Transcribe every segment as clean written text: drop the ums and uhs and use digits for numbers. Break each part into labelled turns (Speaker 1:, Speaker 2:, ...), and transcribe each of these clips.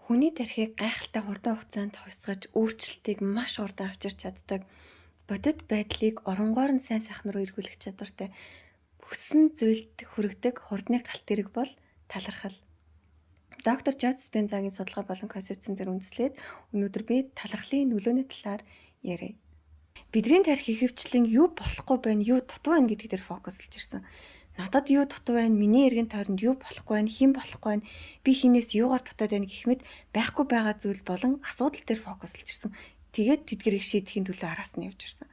Speaker 1: Хүний тархийг гайхалтай хурдан хугацаанд хувьсгаж өөрчлөлтийг маш хурдан авчирч чаддаг бодит байдлыг оронгоор нь сайн сайхан руу эргүүлэх чадвартай хүссэн зүйлд хүргэдэг хурдны галт тэрэг бол талархал. Доктор Жод Диспензагийн судалгаа болон концепцэн дээр үндэслээд өнөөдөр би талархлын нөлөөний талаар ярив. Бидний тарих ихэвчлэн юу болохгүй байна, юу дутуу байна гэдг дээр фокуслж ирсэн. Надад юу дутуу байна, миний эргэн тойронд юу болохгүй байна, хэн болохгүй байна, би хинээс юугаар дутаад байна гэх мэт байхгүй байгаа зүйл болон асуудал дээр фокуслж ирсэн. Тэгээд тэдгэрийг шийдэхин төлөө араас нь явж ирсэн.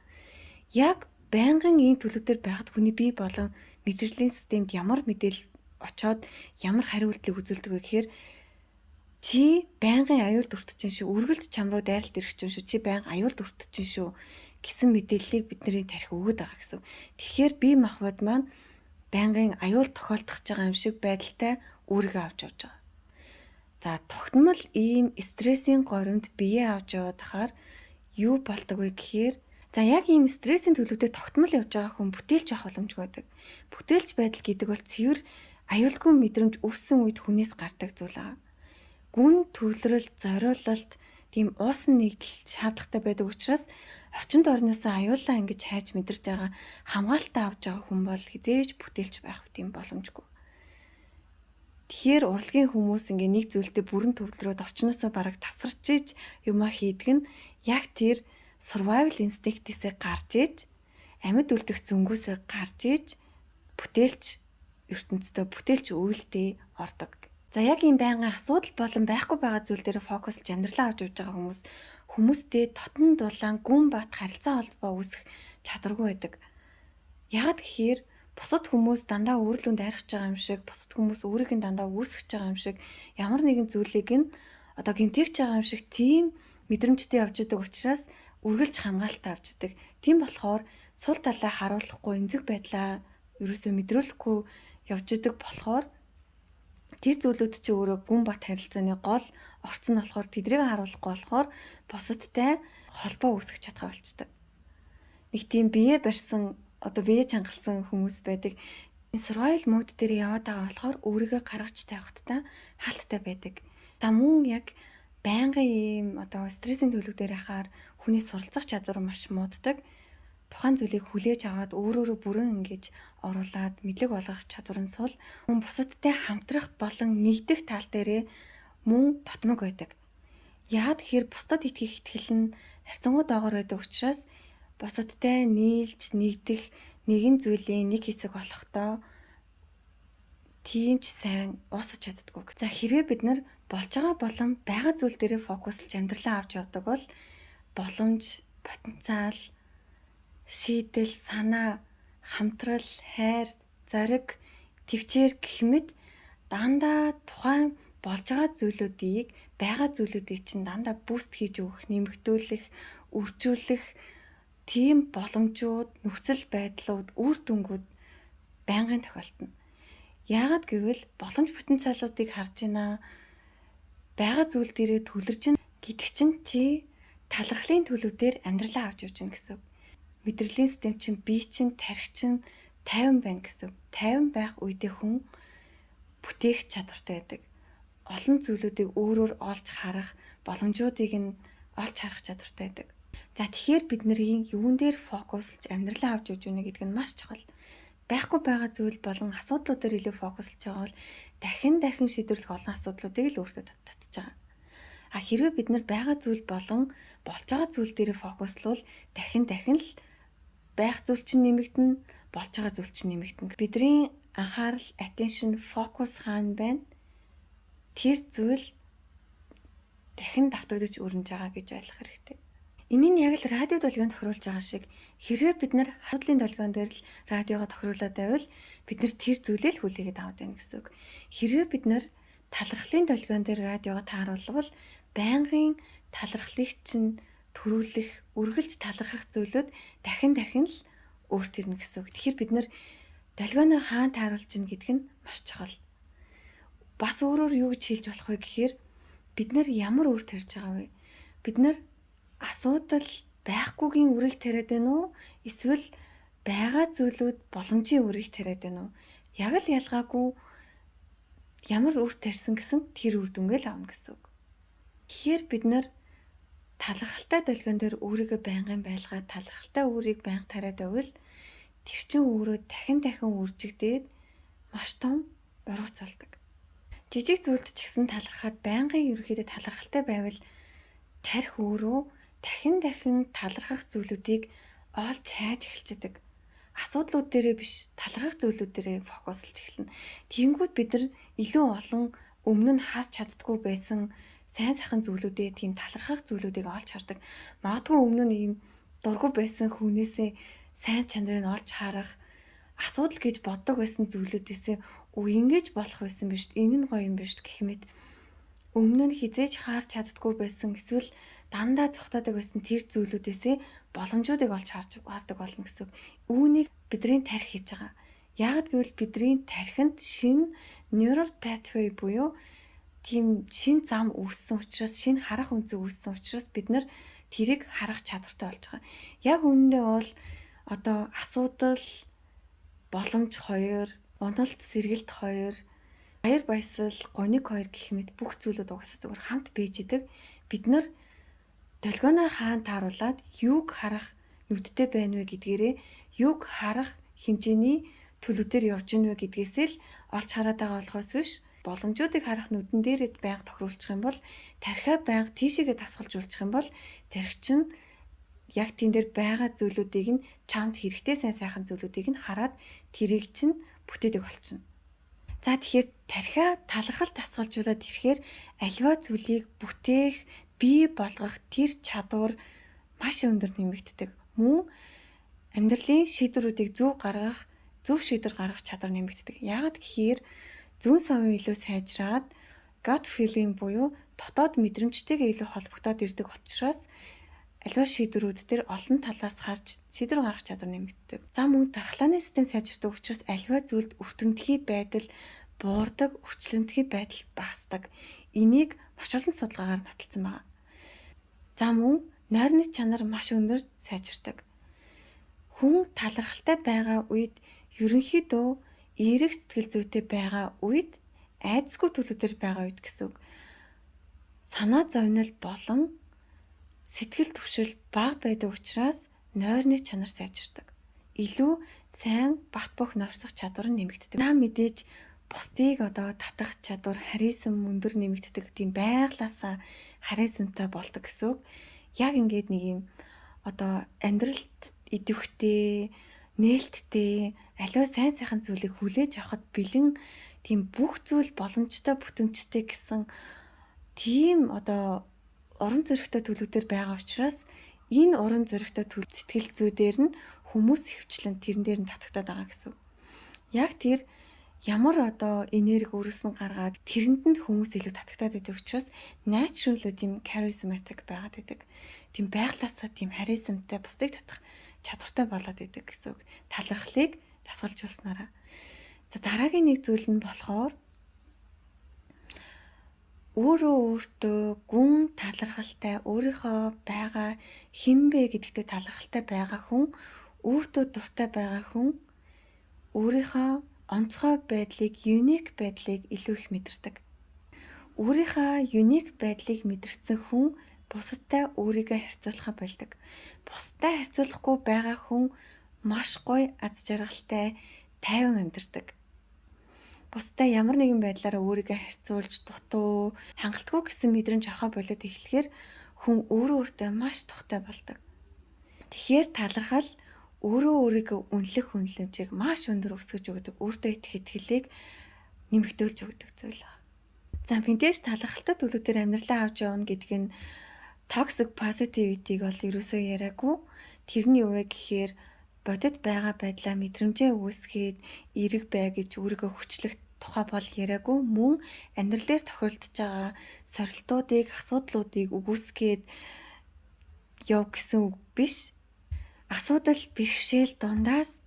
Speaker 1: Яг байнгын ийм төлөвдөр байхад хүний бие болон мэдрэлийн системд ямар мэдээлэл очоод ямар хариултыг үзүүлдэг вэ гэхээр чи байнгын аюулд өртөж шүү, үргэлж чам руу дайралт ирэх чинь шүү, чи байнга аюулд өртөж шүү гэсэн мэдээллийг бидний тарих өгöd байгаа гэсэн. Тэгэхээр бие махбод маань байнгын аюул тохиолдох байгаа юм шиг байдалтай үүргээ авч явж байгаа. За тогтмол ийм стрессийн горимд бие авч яваад хахаар юу болдог вэ гэхээр яг ийм стрессийн төлөвтэй тогтмол явж байгаа хүн бүтээлч байх боломжгүй байдаг. Бүтээлч байдал гэдэг бол цэвэр аюулгүй мэдрэмж өссөн үед хүнээс гардаг зүйл аа. Гүн төвлөрөл, зориулалт, тийм уусан нэгдэл шаардлагатай байдаг учраас орчинд орноосоо аюуллаа ингэж хайж мэдэрж байгаа хамгаалтаа авч байгаа хүн бол хизээж бүтээлч байх тийм боломжгүй. Тэгэхээр урлагийн хүмүүс ингээ нэг зүйлдээ бүрэн төвлөрөөд орчноосоо бараг тасарч иж юмаа хийдэг нь яг тэр survival instinct-ээсээ гарч иж амьд үлдэх зөнгөөсөө гарч иж бүтээлч ертөнцийн бүтээлч үйлдэл ордог. За яг ийм байнгын асуудал болон байхгүй байгаа зүйл дээр фокуслж амьдралаа авч явж байгаа хүмүүстэй дотн дулаан гүн бат харилцаа холбоо үүсэх чадваргүй байдаг. Яагаад гэхээр бусад хүмүүс дандаа өөрлөнд дайрах байгаа юм шиг, бусад хүмүүс өөрийг нь дандаа үүсгэж байгаа юм шиг, ямар нэгэн зүйлийг нь гэмтэгч байгаа юм шиг тийм мэдрэмжтэй явж идэг учраас үргэлж хамгаалтаа авч идэг. Тийм болохоор сул талаа харуулахгүй эмзэг байдлаа ерөөсөө мэдрүүлэхгүй явж идэг болохоор тэр зүйлүүд чи өөрөө гүн бат харилцааны гол орц нь болохоор тэдрийг харуулахгүй болохоор бусадтай холбоо үүсгэж чадхаа болчдөг. Нэг тийм бие барьсан бие чангалсан хүмүүс байдаг. Survival mode дээр яваад байгаа болохоор өөрийгөө гаргаж тавихтаа хаалттай байдаг. За мөн яг байнгын ийм стрессийн төлөв дээр хахаар хүний суралцах чадвар маш мууддаг. Тухайн зүйлийг хүлээж аваад өөрөөрөө бүрэн ингэж оруулаад мэдлэг болгох чадвар нь сул мөн бусадтай хамтрах болон нэгдэх тал дээрээ мөн тотмог байдаг. Яагаад гэхээр бусдад итгэх итгэл нь харьцангуй доогоор байдаг учраас бусадтай нийлж нэгдэх нэгэн зүйлийн нэг хэсэг болохдоо тийм ч сайн уусаж чаддгүй. За хэрвээ бид нар болж байгаа болон байгаа зүйл дээрээ фокуслж амьдралаа авч явдаг бол боломж, потенциал, шийдэл, санаа, хамтрал, хайр, зориг, твчээр гэх мэт дандаа тухайн болж байгаа зүйлүүдийг байгаа зүйлүүдийг чинь дандаа буст хийж өгөх, нэмэгдүүлэх, үржүүлэх тийм боломжууд, нөхцөл байдлууд, үр дүнгууд байнгын тохиолдно. Яагаад гэвэл боломж потенциалуудыг харж байна. Байгаа зүйл дээрээ төвлөрж байна гэдэг чинь чи талархлын төлөвдөр амьдралаа авч явж байна гэсэн. Мэдрэлийн систем чинь бие чинь тархи чинь 50 байна гэсэн. 50 байх үедээ хүн бүтээх чадвартай байдаг. Олон зүйлүүдийг өөрөөр олж харах, боломжуудыг нь олж харах чадвартай байдаг. За тэгэхээр бид нарын юун дээр фокуслж амьдралаа авч явж байна гэдэг нь маш чухал. Байхгүй байгаа зүйл болон асуудлууд дээр илүү фокуслж байгаа бол дахин шийдвэрлэх олон асуудлуудыг л өөртөө татчих байгаа. Хэрвээ бид нар байгаа зүйл болон болж байгаа зүйл дээр фокуслвол дахин л байх зүйл чинь нэмэгдэнэ, болж байгаа зүйл чинь нэмэгдэнэ. Бидний анхаарал, attention, focus хаана байна? Тэр зүйл дахин давтагдаж өрнөж байгаа гэж ойлгох хэрэгтэй. Энийг яг л радио долгионд тохируулж байгаа шиг хэрвээ бид нар асуудлын долгион дээр л радиогоо тохируулаад байвал бид нар тэр зүйлээ л хүлээгээд аваад байна гэсэн үг. Хэрвээ бид нар талархлын долгион дээр радиогоо тааруулвал байнгын талархлыг чинь төрүүлэх, үргэлж талархах зүйлүүд дахин л өөрт ирнэ гэсэн үг. Тэгэхээр бид нар долгионоо хаана тааруулж ийн гэдг нь маш чухал. Бас өөрөөр юу гэж хэлж болох вэ гэхээр бид нар ямар үр тарьж байгаа вэ? Бид нар асуудал байхгүйгийн үрийг тариад байна уу? Эсвэл байгаа зүйлүүд боломжийн үрийг тариад байна уу? Яг л ялгаагүй ямар үр тарьсан гэсэн тэр үр дүнгээ л авна гэсэн үг. Тэгэхээр бид нар талархалтай долгион дээр өөрийгөө байнгын байлгаад талархалтай өөрийг байнга тариад байвал тэр чин өөрөө дахин үржигдээд маш том ургац болдог. Жижиг зүйлд ч гэсэн талархаад байнгын ерөөхдөө талархалтай байвал тарих өөрөө дахин талархах зүйлүүдийг олж хайж эхэлдэг. Асуудлууд дээрээ биш, талархах зүйлүүд дээрээ фокуслж эхэлнэ. Тэгэнгүүт бид нар илүү олон өмнө нь харж чаддгүй байсан сайн сайхан зүйлүүдээ, тийм талархах зүйлүүдийг олж хардаг. Магадгүй өмнө нь ийм дургу байсан хүнээсээ сайн чанарыг олж харах, асуудал гэж боддог байсан зүйлүүдээсээ ингэж болох байсан биш, энэ нь гоё юм биш гэх мэт өмнө нь хизээж харж чаддгүй байсан, эсвэл дандаа цогтоодаг байсан тэр зүйлүүдээсээ боломжуудыг олж хардаг болно гэсэн. Үүнийг бидний тарих хийж байгаа. Яг гэвэл бидний тархинд шинэ neural pathway буюу тийм шинэ зам үүссэн учраас, шинэ харах үнцэг үүссэн учраас бид нар тэрийг харах чадвартай болж байгаа. Яг үүндээ бол одоо асуудал, боломж 2, уналт сэргэлт 2, баяр баясгал, гоник 2 гэх мэт бүх зүйлүүд угаасаа зөвхөн хамт бийж идэг. Бид нар долгионоо хаан тааруулаад юуг харах нүдтэй байна вэ гэдгээрээ юуг харах хэмжээний төлөвдөр явж гин вэ гэдгээсээ л олж хараад байгаа болохоос биш, боломжуудыг харах нүдэн дээрээ байнга тохируулчих юм бол, тархиа байнга тийшээгээ тасгалжуулчих юм бол тархи чинь яг тэн дээр байгаа зүйлүүдийг нь чамд хэрэгтэй сайн сайхан зүйлүүдийг нь хараад тэрийг чинь бүтээдэг болчихно. За тэгэхээр тархиа талархал тасгалжуулаад ирэхээр аливаа зүйлийг бүтээх, бий болгох тэр чадвар маш өндөр нэмэгддэг. Мөн амьдралын шийдвэрүүдийг зөв шийдвэр гаргах чадвар нэмэгддэг. Яагаад гэхээр зүүн совын илүү сайжраад gut feeling буюу дотоод мэдрэмжтэйгээ илүү холбогдоод ирдэг учраас аливаа шийдвэрүүд дээр олон талаас харж шийдвэр гаргах чадвар нэмэгддэг. За мөн дархлааны систем сайжирдаг учраас аливаа зүйлд өвтгөмтгий байдал буурдаг, өвчлөмтгий байдал багасдаг. Энийг маш олон судалгаагаар нотолсон байна. За мөн нойрны чанар маш өндөр сайжирдаг. Хүн талархалтай байгаа үед ерөнхийдөө эерэг сэтгэл зүйтэй байгаа үед, айдасгүй төлөвдөр байгаа үед гэсэн үг. Санаа зовнил болон сэтгэл түвшил бага байдаг учраас нойрны чанар сайжирдаг. Илүү сайн бат бөх нойрсох чадвар нь нэмэгддэг. Та мэдээж бусдыг одоо татах чадвар, харизм өндөр нэмэгддэг, тийм байглаасаа харизмтай болдог гэсэн үг. Яг ингээд нэг юм одоо амьдралд идэвхтэй, нээлттэй, аливаа сайн сайхан зүйлийг хүлээж авахд бэлэн, тийм бүх зүйл боломжтой, бүтэмжтэй гэсэн тийм одоо уран зоригтой төлөвдөр байгаа учраас энэ уран зоригтой сэтгэл зүйдээр нь хүмүүс хөвчлэн тэрэн дээр нь татагтаад байгаа гэсэн. Яг тэр ямар одоо энерги өрөөсөн гаргаад тэрэнд нь хүмүүс илүү татагтаад байдаг учраас natural тийм charismatic байгаад байдаг. Тийм байглаасаа тийм харизмтай, бусдыг татах чадвартай болоод байдаг гэсэн үг. Талархлыг дасгалжуулснараа. За дараагийн нэг зүйл нь болохоор өөртөө гүн талархалтай, өөрийнхөө байгаа хинбэ гэдэгтээ талархалтай байгаа хүн, өөртөө дуртай байгаа хүн өөрийнхөө онцгой байдлыг, unique байдлыг илүү их мэдэрдэг. Өөрийнхөө unique байдлыг мэдэрсэн хүн бусадтай өөрийгөө харьцуулахаа болдог. Бусдад харьцуулахгүй байгаа хүн маш гоё аз жаргалтай, тайван амьдардаг. Бусдад ямар нэгэн байдлаараа өөрийгөө харьцуулж дутуу, хангалтгүй гэсэн мэдрэмж авахаа болоод эхлэхээр хүн өөртөө маш тухтай болдог. Тэгэхээр талархал өөрийгөө үнэлэх хүнлэмжийг маш өндөр өсгөж өгдөг. Өөртөө итгэх итгэлийг нэмэгдүүлж өгдөг зүйл байна. За мэдээж талархалтай төлөвлөлтөөр амьдралаа авч явна гэдэг нь toxic positivity-г бол ерөөсөө яриаггүй. Тэрний юу вэ гэхээр бодит байгаа байдлаа мэдрэмжээ үүсгээд эерэг бай гэж өөрийгөө хүчлэх тухай бол яриаггүй. Мөн амьдрал дээр тохиолдож байгаа сорилтуудыг, асуудлуудыг үгүйсгээд яв гэсэн үг биш. Асуудал бэрхшээл дундаас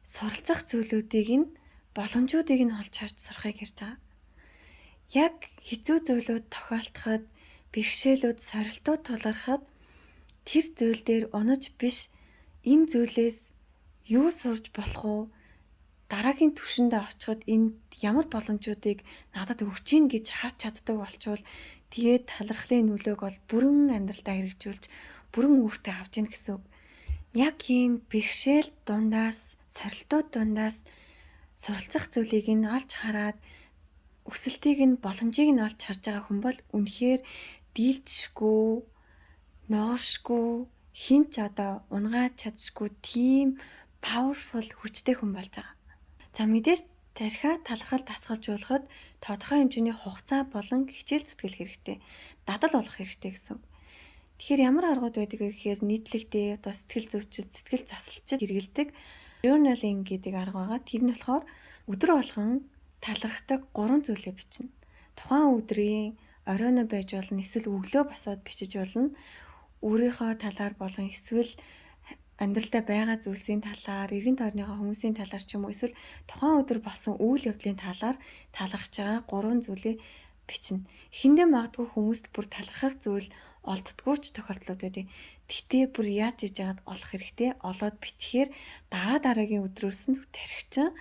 Speaker 1: суралцах зүйлүүдийг нь боломжуудыг нь олж харж сурахыг ярьж байгаа. Яг хэцүү зүйлүүд тохиолдоход, бэрхшээлүүд, сорилтууд тулгархад тэр зүйл дээр унаж биш энэ зүйлээс юу сурж болох уу? Дараагийн түвшиндээ очиход энд ямар боломжуудыг надад өгч ийн гэж харж чаддаг болчвол Тэгээд талархлын нөлөөг бол бүрэн амьдралдаа хэрэгжүүлж бүрэн үүртээ авч ийн гэсэн үг. Яг ийм бэрхшээл дундаас, сорилтууд дундаас суралцах зүйлийг нь олж хараад өсөлтийг нь боломжийг нь олж харж байгаа хүн бол үнэхээр дийлдэшгүй, ноошгүй, хинч унгааж чадшгүй тийм powerful хүчтэй хүн болж байгаа. За мэдээж тархиа талархал дасгалжуулахад тодорхой хэмжээний хугацаа болон хичээл зүтгэл хэрэгтэй. Дадал болох хэрэгтэй гэсэн. Тэгэхээр ямар аргууд байдаг вэ гэхээр нийтлэгдээ сэтгэл зүйчид, сэтгэл засалчид хэрэгэлдэг journaling гэдэг арга байгаа. Тэр нь болохоор өдөр болгон талархдаг 3 зүйлээ бичнэ. Тухайн өдрийн оройно байж болно, эсвэл өглөө босоод бичиж болно. Өөрийнхөө талаар болон эсвэл амьдралдаа байгаа зүйлсийн талаар, эргэн тойрныхоо хүмүүсийн талаар ч юм уу, эсвэл тухайн өдөр болсон үйл явдлын талаар талархж байгаа 3 зүйлээ бичнэ. Эхэндээ магадгүй хүмүүст бүр талархах зүйл олддоггүй ч тохиолдлууд байдаг. Гэтэ бүр яаж хийж яагаад олох хэрэгтэй? Олоод бичгээр дараагийн өдрөөс нь тархичин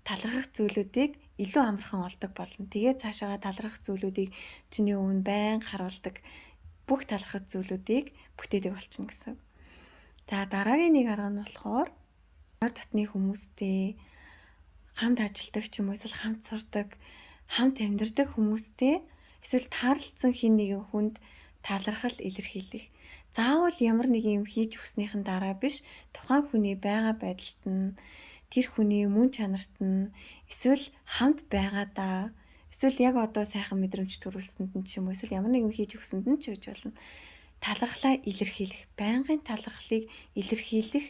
Speaker 1: талархах зүйлүүдийг илүү амархан олдог болно. Тэгээд цаашаа талархах зүйлүүдийг чиний өмнө байнга харуулдаг бүх талархах зүйлүүдийг бүтээдэг болчихно гэсэн. За дараагийн нэг арга нь болохоор ойр дотны хүмүүстэй хамт ажилладаг ч юм уу, эсвэл хамт сурдаг, хамт амьдардаг хүмүүстэй эсвэл таарлцсан хин нэгэн хүнд талархал илэрхийлэх. Заавал ямар нэг юм хийж өгснийхэн дараа биш, тухайн хүний байгаа байдалд нь, тэр хүний мөн чанарт нь, эсвэл хамт байгаадаа, эсвэл яг одоо сайхан мэдрэмж төрүүлсэнд нь ч юм уу, эсвэл ямар нэг юм хийж өгсөнд нь ч үж болно. Талархлаа илэрхийлэх, байнгын талархлыг илэрхийлэх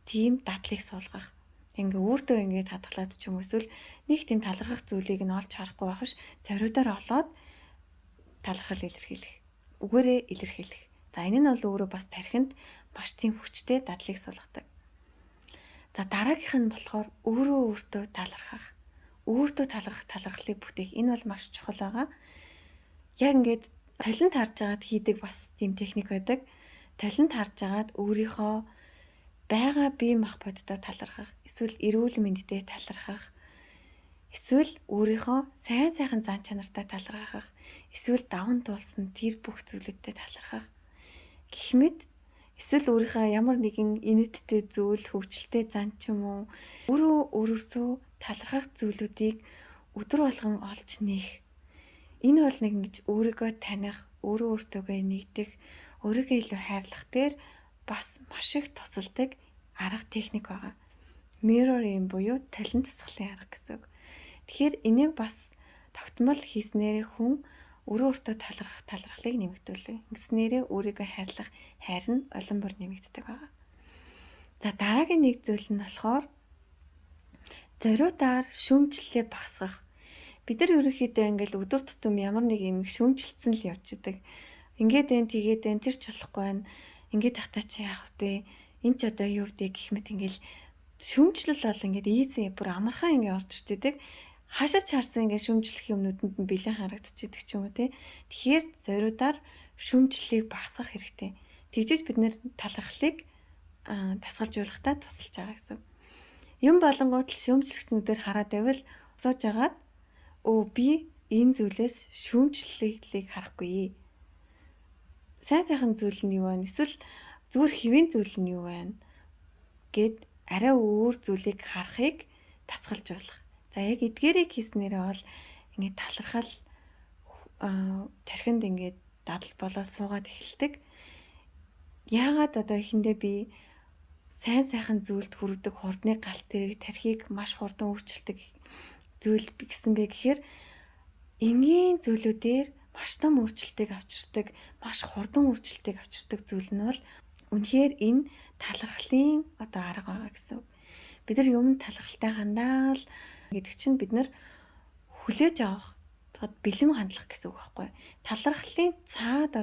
Speaker 1: тийм дадлыг суулгах. Өөртөө хадгалаад ч юм уу, эсвэл нэг тийм талархах зүйлийг нь олж харахгүй байх ш, зориудаар олоод талархал илэрхийлэх, үгээрээ илэрхийлэх. За энэ нь бол өөрөө бас тархинд маш тийм хүчтэй дадлыг суулгадаг. За дараагийнх нь болохоор өөртөө талархах. Өөртөө талархах талархлыг бүтээх. Энэ бол маш чухал байгаа. Яг талент харж агаад хийдэг бас тийм техник байдаг. Талент харж агаад өөрийнхөө байгаа бие махбодтой талархах, эсвэл эрүүл мэндэд талархах, эсвэл өөрийнхөө сайхан зан чанартай талархах, эсвэл даван туулсан тэр бүх зүйлүүдтэй талархах. Гэх мэт эсвэл өөрийнхөө ямар нэгэн инэттэй зүйл, хөвчлөлтэй зан ч юм уу, өөрөөсөө талархах зүйлүүдийг өдөр болгон олж нээх. Энэ бол ингэж өөрийгөө таних, өөртөөгөө нэгдэх, өөрийгөө илүү хайрлах дээр бас маш их тусалдаг арга техник байгаа. Mirroring буюу талент дасгалын арга гэсэн үг. Тэгэхээр энийг бас тогтмол хийснээр хүн өөртөө талархлыг нэмэгдүүлнэ. Ингэснээр өөрийгөө хайрлах хайр нь улам бүр нэмэгддэг байгаа. За дараагийн нэг зүйл нь болохоор зориудаар шүүмжлэлээ багасгах. Бид нар ерөнхийдөө өдөр тутам ямар нэг юм шүүмжилсэн л явж идэг. Тэгээд тэр ч болохгүй байна. Тахтаа чи яах вэ? Энд ч одоо юу вэ гэх мэт шүүмжлэл бол easy бүр амархан орж ирж идэг. Хаашаач харсан шүүмжлэх юмнуудад нь бэлэн харагдчихдаг ч юм уу те. Тэгэхээр зориудаар шүүмжлэлийг багасгах хэрэгтэй. Тэгжиж бид нэр талархлыг дасгалжуулахдаа тусалж байгаа гэсэн. Юм болонгууд л шүүмжлэгчнүүдээр хараад байвал осоож агаад би энэ зүйлээс шүүмжлэлийг харахгүй. Сайхан зүйл нь юу вэ? Эсвэл зүгээр хэвийн зүйл нь юу вэ? Гэд арай өөр зүйлийг харахыг дасгалжуулах. За яг эдгээрийг хийснээрээ бол талархал тархинд дадал болоод суугаад эхэлдэг. Яагаад одоо эхэндээ би сайхан зүйлд хүрдэг хурдны галт тэрэг тархийг маш хурдан өөрчилдөг зүйл гэсэн бэ гэхээр энгийн зүйлүүдээр маш том өөрчлөлтийг авчирдаг, маш хурдан өөрчлөлтийг авчирдаг зүйл нь бол үнэхээр энэ талархлын арга байгаа гэсэн. Бид нар юмд талархалтай хандаал гэдэг чинь бид нар хүлээж авах, бэлэм хандлах гэсэн үг байхгүй. Талархлын цаад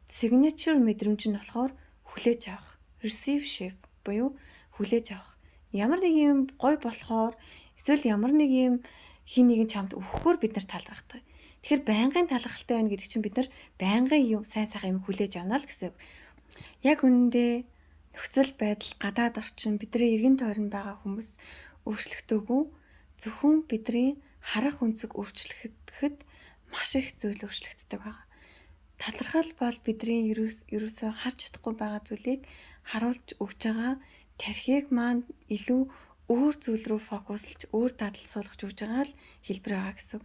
Speaker 1: signature мэдрэмж нь болохоор хүлээж авах, receive буюу хүлээж авах. Ямар нэг юм гой болохоор эсвэл ямар нэг юм хин нэгэн чамд өгөхөөр бид нар талархдаг. Тэгэхээр байнгын талархалтай байна гэдэг чинь бид нар байнгын юм сайхан юм хүлээж авна л гэсэн. Яг үнэндээ нөхцөл байдал, гадаад орчин бидний эргэн тойронд байгаа хүмүүс өөрчлөгдөөгүй, зөвхөн бидний харах өнцөг өөрчлөгдөхэд маш их зүйл өөрчлөгддөг байна. Талархал бол бидний ерөөсөө харж чадахгүй байгаа зүйлийг харуулж өгч байгаа тархийг маань илүү өөр зүйл рүү фокуслж, өөр дадал суулгаж өгж байгаа л хэлбэр байгаа гэсэн.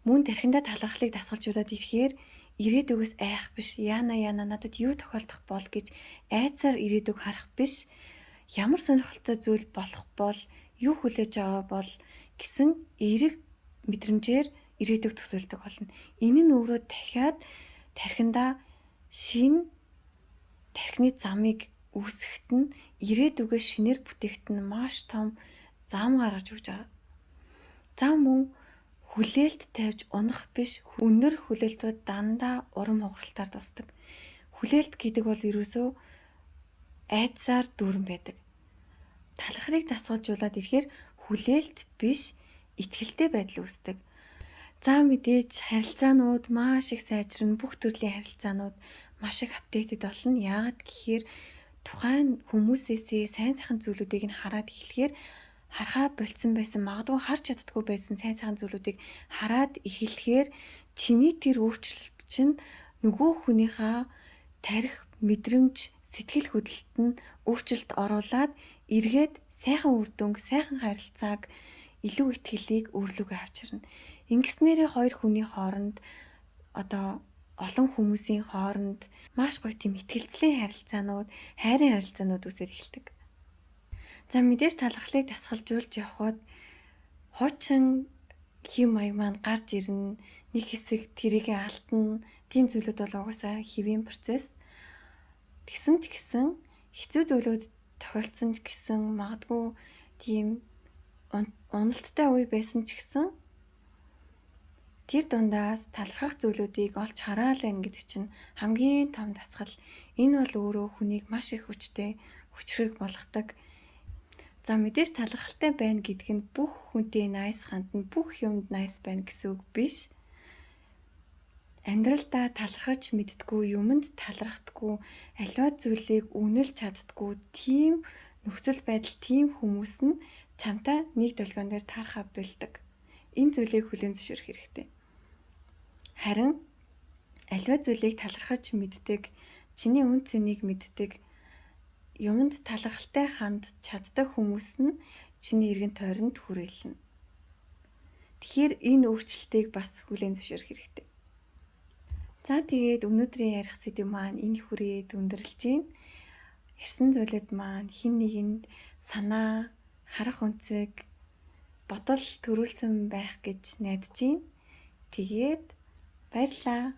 Speaker 1: Мөн тархиндаа талархлыг дасгалжуулаад ирэхээр ирээдүгээс айх биш. Яана надад юу тохиолдох бол гэж айцаар ирээдүг харах биш. Ямар сонирхолтой зүйл болох бол, юу хүлээж аваа бол гэсэн эерэг мэдрэмжээр ирээдүг төсөөлдөг болно. Энэ нь өөрөө дахиад тархиндаа шинэ тархины замыг үүсгэхэд нь ирээдүгөө шинээр бүтээгт нь маш том зам гаргаж өгч байгаа. Зам мөн хүлээлт тавьж унах биш, өндөр хүлээлтүүд дандаа урам хугаралтаар дуусдаг. Хүлээлт гэдэг бол ерөөсөө айдсаар дүүрэн байдаг. Талархлыг дасгалжуулаад ирэхээр хүлээлт биш, итгэлтэй байдал үүсдэг. За мэдээж харилцаанууд маш их сайжрна, бүх төрлийн харилцаанууд маш их апдейтэд болно. Яагаад гэхээр тухайн хүмүүсээсээ сайн сайхан зүйлүүдийг нь хараад эхлэхээр харахаа болцсон байсан, магадгүй харж чаддаггүй байсан сайн сайхан зүйлүүдийг хараад эхлэхээр чиний тэр өөрчлөлт чинь нөгөө хүнийхээ тарих, мэдрэмж, сэтгэл хөдлөлт нь өөрчлөлт оруулаад эргээд сайхан үр дүнг, сайхан харилцааг, илүү итгэлийг өөрлөгөө авчирна. Ингэснээрээ хоёр хүний хооронд олон хүмүүсийн хооронд маш гоё тийм итгэлцлийн харилцаанууд, хайрын харилцаанууд үсэж эхэлдэг. За мэдээж талархлыг дасгалжуулж явхад хуучин хэм маяг маань гарч ирнэ, нэг хэсэг тэрийг алдна. Тийм зүйлүүд бол угаасаа хэвийн процесс. Тэгсэн ч гэсэн хэцүү зүйлүүд тохиолдсон ч гэсэн магадгүй тийм уналттай үе байсан ч гэсэн тэр дундаас талархах зүйлүүдийг олж хараалаа гэдэг чинь хамгийн том дасгал. Энэ бол өөрөө хүнийг маш их хүчрэг болгодог. За мэдээж талархалтай байна гэдг нь бүх хүнтэй найс хандна, бүх юмд найс байна гэсэн үг биш. Амьдралдаа талархаж мэддэггүй, юмд талархдаггүй, аливаа зүйлийг үнэлж чаддаггүй тийм нөхцөл байдал, тийм хүмүүс нь чамтай нэг долгион дээр таархаа болдог. Энэ зүйлийг хүлээн зөвшөөрөх хэрэгтэй. Харин аливаа зүйлийг талархаж мэддэг, чиний үн цэнийг мэддэг, юмд талархалтай ханд чаддаг хүмүүс нь чиний эргэн тойронд хүрээлнэ. Тэгэхээр энэ өөрчлөлтийг бас хүлээн зөвшөөрөх хэрэгтэй. За тэгээд өнөөдрийн ярих сэдэв маань энэ хүрээд өндөрлж байна. Ярьсан зүйлүүд маань хэн нэгэнд санаа, харах үнцэг, бодол төрүүлсэн байх гэж найдаж байна. Тэгээд баярлалаа.